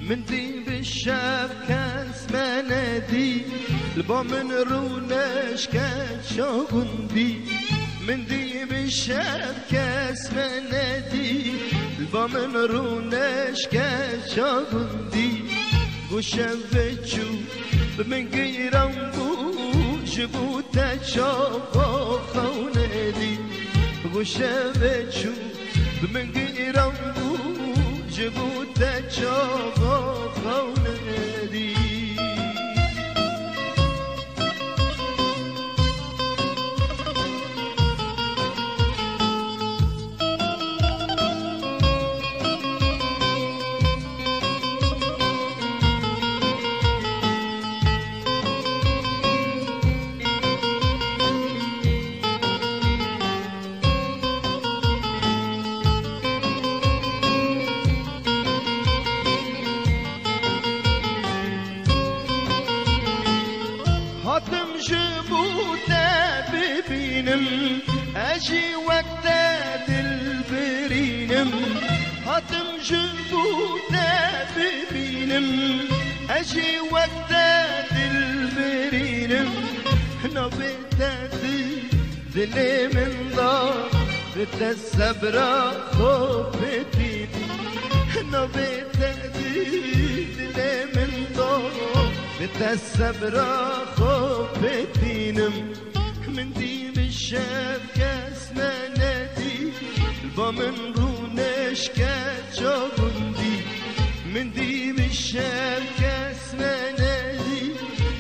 من دي بالشاب كاس منادي البا من رونش كشاغندي من دي بالشاب كاس منادي البا من رونش كشاغندي وشفتشو من غيرهم جبوتا شافا خونادي وشفتشو من غيرهم جبوتا شافا خونادي هاتم جبوتا ببينم اجي وقتا دلبرينم هاتم جبوتا ببينم اجي وقتا دلبرينم نبيتا دلي من دار بتا الصبرا خوفتي نبيتا دلي من دار بتا الصبرا خوفتينم من دي بالشاب كاس منادي البا من رونش كشاغندي من دي بالشاب كاس منادي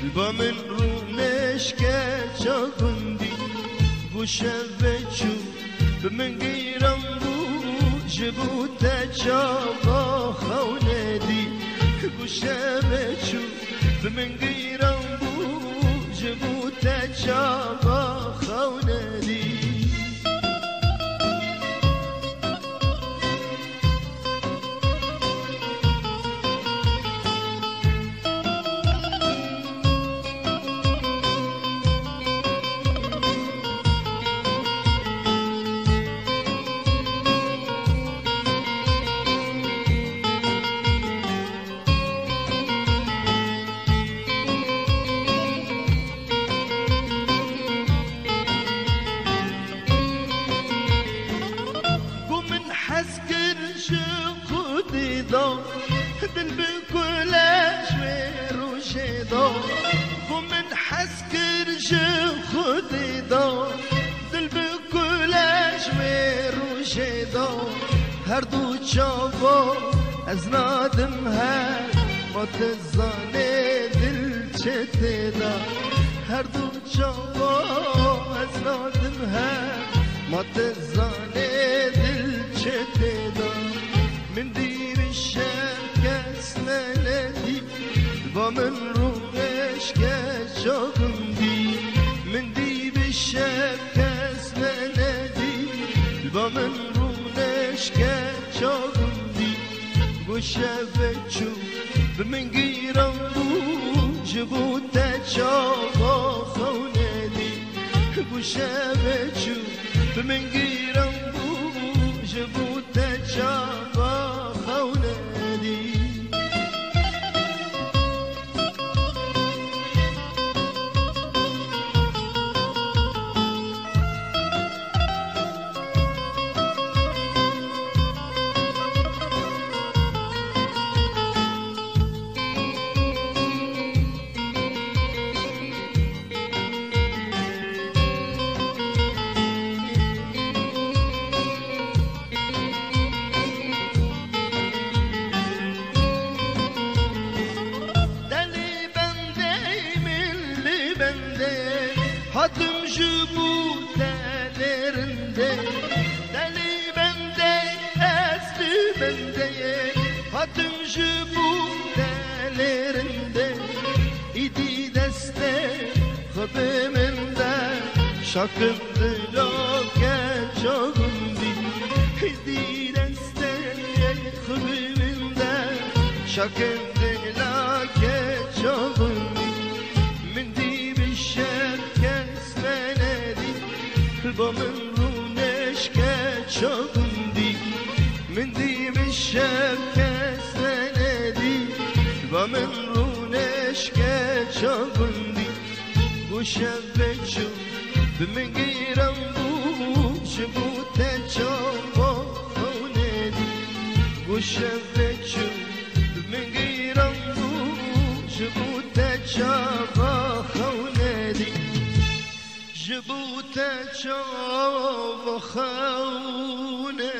البا من رونش كشاغندي وشفتشو من غيرهم جبوتا شافا خونادي وشفتشو من غيرهم جبوتا شافا خونادي دل بكلاش وروشيدو ومن حسكر خديدو دل بكلاش وروشيدو هردو تشوفو از نادمها ما تزاني دل چتدا هردو تشوفو از نادمها ما تزاني دل چتدا من دي بالشام كاس منادي البا من رونش كشاغندي من دي بالشام كاس منادي البا من رونش كشاغندي وشفتشو من غيرهم جبوتا شافا خونادي وشفتشو من غيرهم جبوتا شافا خونادي Hatım jubutalarında deli bende aslı bende hatım jubutalarında idi deste kıbımında şakındı loke çoğundi idi deste kıbımında şakındı loke çoğundi من دي بالشام كاس منادي البا من رونش كشاغندي من دي بالشام كاس منادي و من رونش که چاگندی گوشم بچو بمگیرم بوش بوته چاقا خوندی گوشم بچو بمگیرم بوش بوته چاقا خوندی جبوته چاقا خوندی